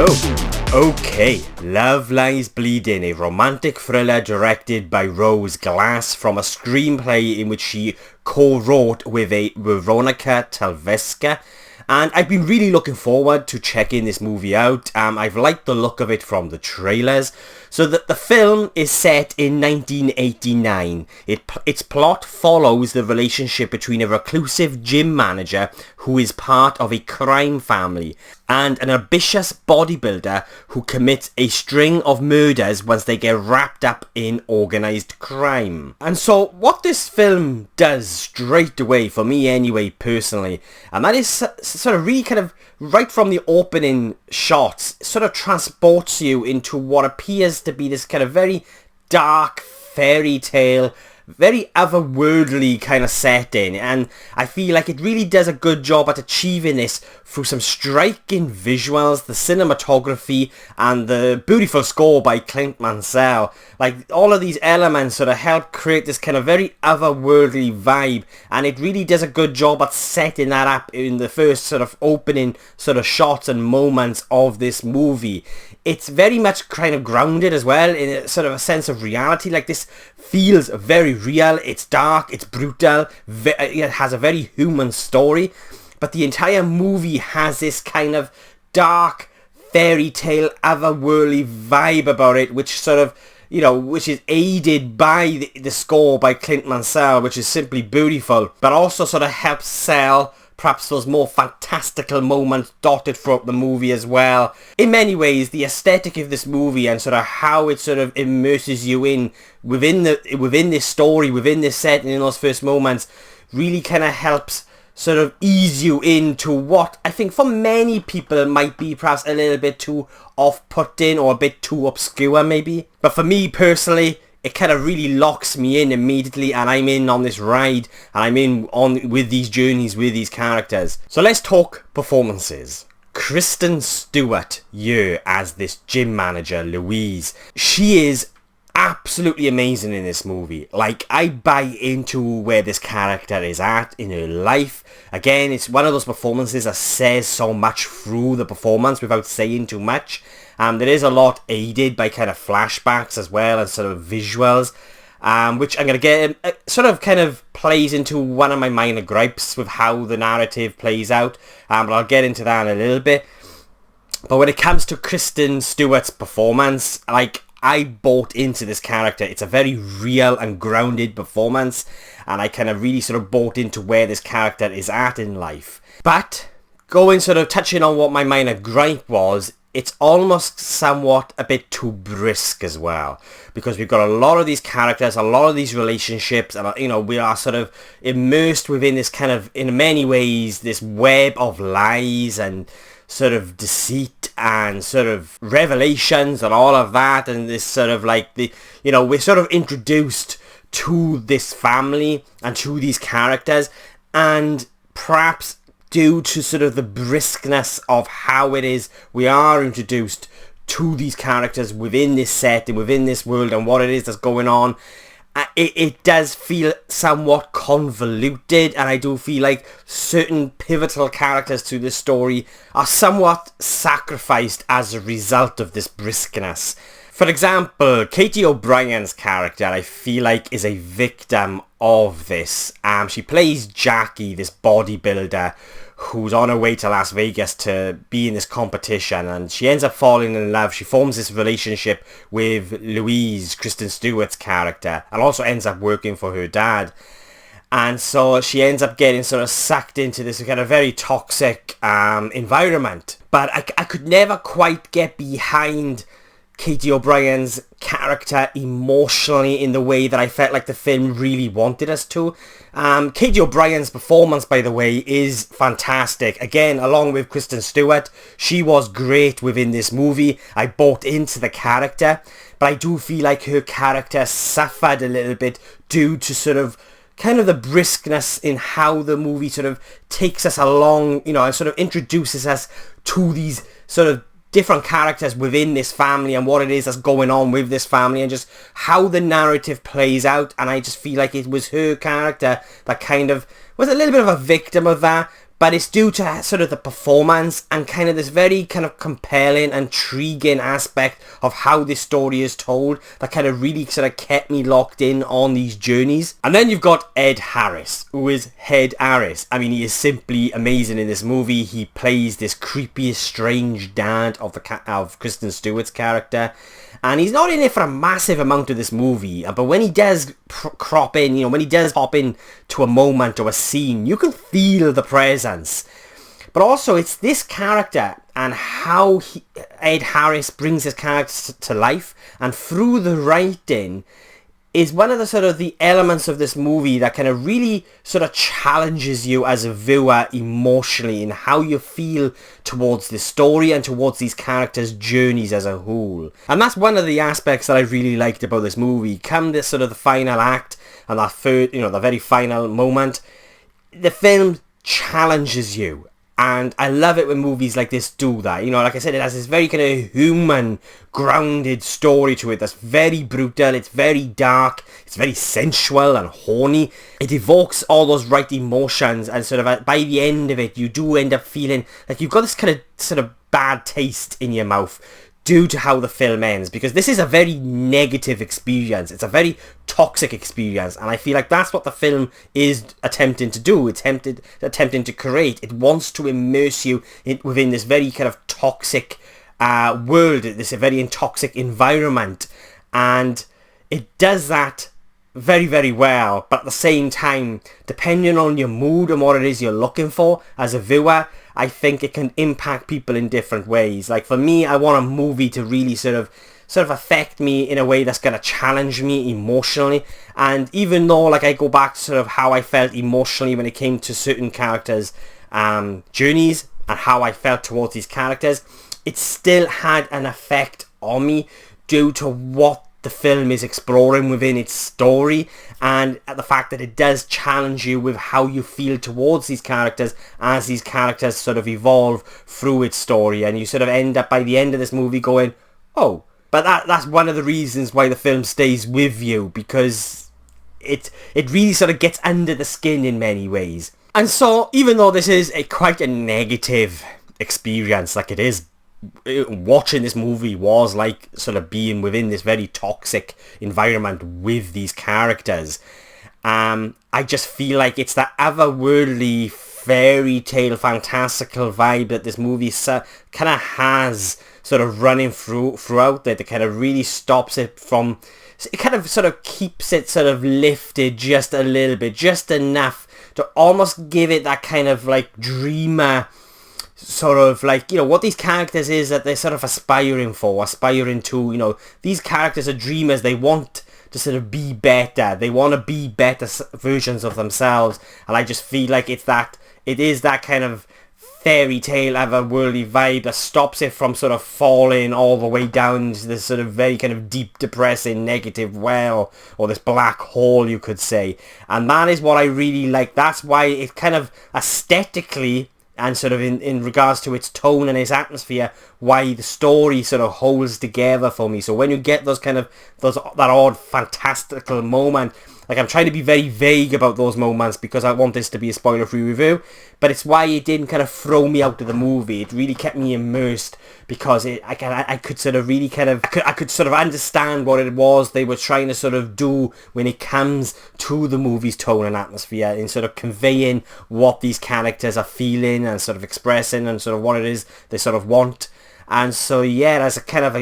Hello. Okay, Love Lies Bleeding, a romantic thriller directed by Rose Glass from a screenplay in which she co-wrote with Veronica Talveska. And I've been really looking forward to checking this movie out. I've liked the look of it from the trailers. So the film is set in 1989. Its plot follows the relationship between a reclusive gym manager who is part of a crime family and an ambitious bodybuilder who commits a string of murders once they get wrapped up in organised crime. And so what this film does straight away, for me anyway, personally, and that is sort of really kind of right from the opening shots, sort of transports you into what appears to be this kind of very dark fairy tale, very otherworldly kind of setting, and I feel like it really does a good job at achieving this through some striking visuals, the cinematography, and the beautiful score by Clint Mansell. Like, all of these elements sort of help create this kind of very otherworldly vibe, and it really does a good job at setting that up in the first sort of opening sort of shots and moments of this movie. It's very much kind of grounded as well in a sort of a sense of reality. Like, this feels very real, it's dark, it's brutal, it has a very human story, but the entire movie has this kind of dark fairy tale otherworldly vibe about it, which sort of, you know, which is aided by the score by Clint Mansell, which is simply beautiful, but also sort of helps sell perhaps those more fantastical moments dotted throughout the movie as well. In many ways, the aesthetic of this movie and sort of how it sort of immerses you in within this story, within this setting, in those first moments, really kind of helps sort of ease you into what I think for many people might be perhaps a little bit too off-putting or a bit too obscure maybe. But for me personally, it kind of really locks me in immediately, and I'm in on this ride, and I'm in on with these journeys with these characters. So let's talk performances. Kristen Stewart here as this gym manager, Louise. She is absolutely amazing in this movie. Like, I buy into where this character is at in her life. Again, it's one of those performances that says so much through the performance without saying too much. There is a lot aided by kind of flashbacks as well and sort of visuals, which I'm going to get, sort of kind of plays into one of my minor gripes with how the narrative plays out, but I'll get into that in a little bit. But when it comes to Kristen Stewart's performance, like, I bought into this character. It's a very real and grounded performance, and I kind of really sort of bought into where this character is at in life. But touching on what my minor gripe was, it's almost somewhat a bit too brisk as well, because we've got a lot of these characters, a lot of these relationships, and, you know, we are sort of immersed within this kind of, in many ways, this web of lies and sort of deceit and sort of revelations and all of that, and this sort of like we're sort of introduced to this family and to these characters, and perhaps due to sort of the briskness of how it is we are introduced to these characters within this set and within this world and what it is that's going on, it does feel somewhat convoluted, and I do feel like certain pivotal characters to this story are somewhat sacrificed as a result of this briskness. For example, Katy O'Brien's character, I feel like, is a victim of this. She plays Jackie, this bodybuilder who's on her way to Las Vegas to be in this competition, and she ends up falling in love. She forms this relationship with Louise, Kristen Stewart's character, and also ends up working for her dad. And so she ends up getting sort of sucked into this kind of very toxic environment. But I could never quite get behind Katy O'Brien's character emotionally in the way that I felt like the film really wanted us to. Katy O'Brien's performance, by the way, is fantastic. Again, along with Kristen Stewart, she was great within this movie. I bought into the character, but I do feel like her character suffered a little bit due to sort of kind of the briskness in how the movie sort of takes us along, you know, and sort of introduces us to these sort of different characters within this family and what it is that's going on with this family and just how the narrative plays out. And I just feel like it was her character that kind of was a little bit of a victim of that, but it's due to sort of the performance and kind of this very kind of compelling, intriguing aspect of how this story is told that kind of really sort of kept me locked in on these journeys. And then you've got Ed Harris, who is Ed Harris. I mean, he is simply amazing in this movie. He plays this creepy, strange dad of Kristen Stewart's character. And he's not in it for a massive amount of this movie, but when he does crop in, you know, when he does pop in to a moment or a scene, you can feel the presence. But also, it's this character and how Ed Harris brings his character to life, and through the writing, is one of the sort of the elements of this movie that kind of really sort of challenges you as a viewer emotionally in how you feel towards this story and towards these characters' journeys as a whole. And that's one of the aspects that I really liked about this movie. Come this sort of the final act and that third, you know, the very final moment, the film challenges you. And I love it when movies like this do that. You know, like I said, it has this very kind of human, grounded story to it that's very brutal, it's very dark, it's very sensual and horny. It evokes all those right emotions, and sort of by the end of it, you do end up feeling like you've got this kind of sort of bad taste in your mouth due to how the film ends, because this is a very negative experience. It's a very toxic experience, and I feel like that's what the film is attempting to do. It's attempting to create. It wants to immerse you within this very kind of toxic world, this very toxic environment, and it does that very, very well. But at the same time, depending on your mood and what it is you're looking for as a viewer, I think it can impact people in different ways. Like for me, I want a movie to really sort of affect me in a way that's going to challenge me emotionally. And even though like I go back to sort of how I felt emotionally when it came to certain characters' journeys and how I felt towards these characters, it still had an effect on me due to what the film is exploring within its story, and the fact that it does challenge you with how you feel towards these characters as these characters sort of evolve through its story, and you sort of end up by the end of this movie going, oh, but that's one of the reasons why the film stays with you, because it really sort of gets under the skin in many ways. And so even though this is quite a negative experience, like it is, watching this movie was like sort of being within this very toxic environment with these characters. I just feel like it's that otherworldly fairy tale fantastical vibe that this movie kind of has sort of running throughout that kind of really stops it from, it kind of sort of keeps it sort of lifted just a little bit, just enough to almost give it that kind of like dreamer sort of like, you know, what these characters is that they're sort of aspiring to, you know, these characters are dreamers. They want to sort of be better. They want to be better versions of themselves. And I just feel like it is that kind of fairy tale otherworldly vibe that stops it from sort of falling all the way down to this sort of very kind of deep, depressing, negative well, or this black hole, you could say. And that is what I really like. That's why it kind of aesthetically, and sort of in regards to its tone and its atmosphere, why the story sort of holds together for me. So when you get that odd fantastical moment, like I'm trying to be very vague about those moments because I want this to be a spoiler-free review, but it's why it didn't kind of throw me out of the movie. It really kept me immersed because I could sort of really kind of, I could sort of understand what it was they were trying to sort of do when it comes to the movie's tone and atmosphere, in sort of conveying what these characters are feeling and sort of expressing and sort of what it is they sort of want. And so yeah,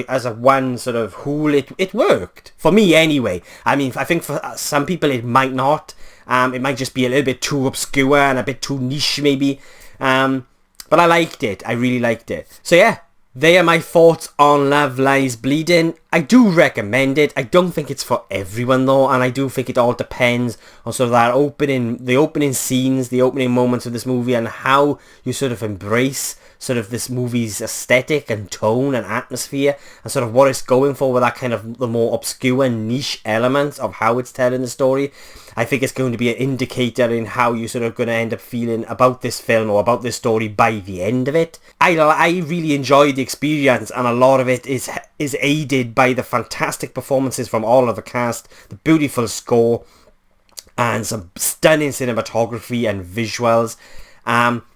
as a one sort of whole, it worked for me anyway. I mean, I think for some people it might not. It might just be a little bit too obscure and a bit too niche maybe. But I liked it. I really liked it. So yeah, they are my thoughts on Love Lies Bleeding. I do recommend it. I don't think it's for everyone though, and I do think it all depends on sort of the opening scenes, the opening moments of this movie, and how you sort of embrace sort of this movie's aesthetic and tone and atmosphere, and sort of what it's going for with that kind of the more obscure niche elements of how it's telling the story. I think it's going to be an indicator in how you're sort of going to end up feeling about this film or about this story by the end of it. I really enjoyed the experience, and a lot of it is aided by the fantastic performances from all of the cast, the beautiful score, and some stunning cinematography and visuals.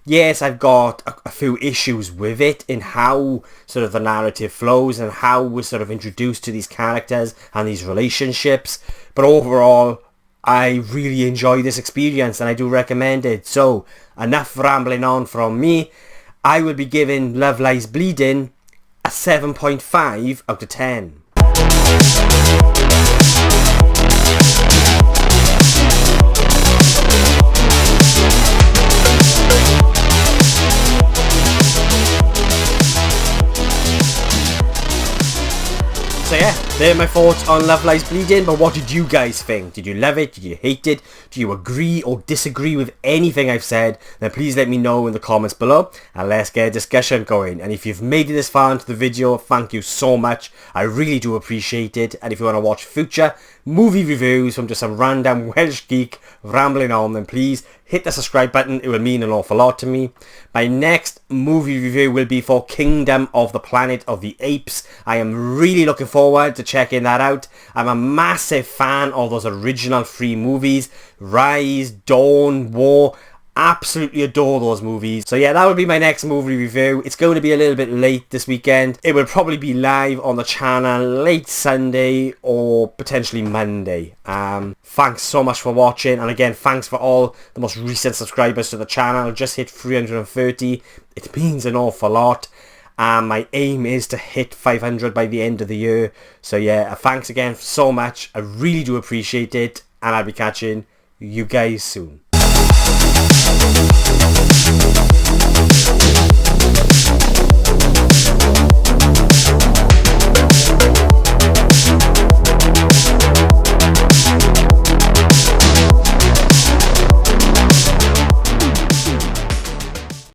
Yes, I've got a few issues with it in how sort of the narrative flows and how we're sort of introduced to these characters and these relationships. But overall, I really enjoy this experience and I do recommend it. So, enough rambling on from me. I will be giving Love Lies Bleeding a 7.5 out of 10. So yeah, there are my thoughts on Love Lies Bleeding, but what did you guys think? Did you love it? Did you hate it? Do you agree or disagree with anything I've said? Then please let me know in the comments below and let's get a discussion going. And if you've made it this far into the video, thank you so much. I really do appreciate it. And if you want to watch future movie reviews from just some random Welsh geek rambling on, then please hit the subscribe button. It will mean an awful lot to me. My next movie review will be for Kingdom of the Planet of the Apes. I am really looking forward to checking that out. I'm a massive fan of those original 3 movies. Rise, Dawn, War. Absolutely adore those movies. So yeah, that will be my next movie review. It's going to be a little bit late this weekend. It will probably be live on the channel late Sunday or potentially Monday. Thanks so much for watching, and again, thanks for all the most recent subscribers to the channel. Just hit 330. It means an awful lot. My aim is to hit 500 by the end of the year. So yeah, thanks again so much. I really do appreciate it, and I'll be catching you guys soon.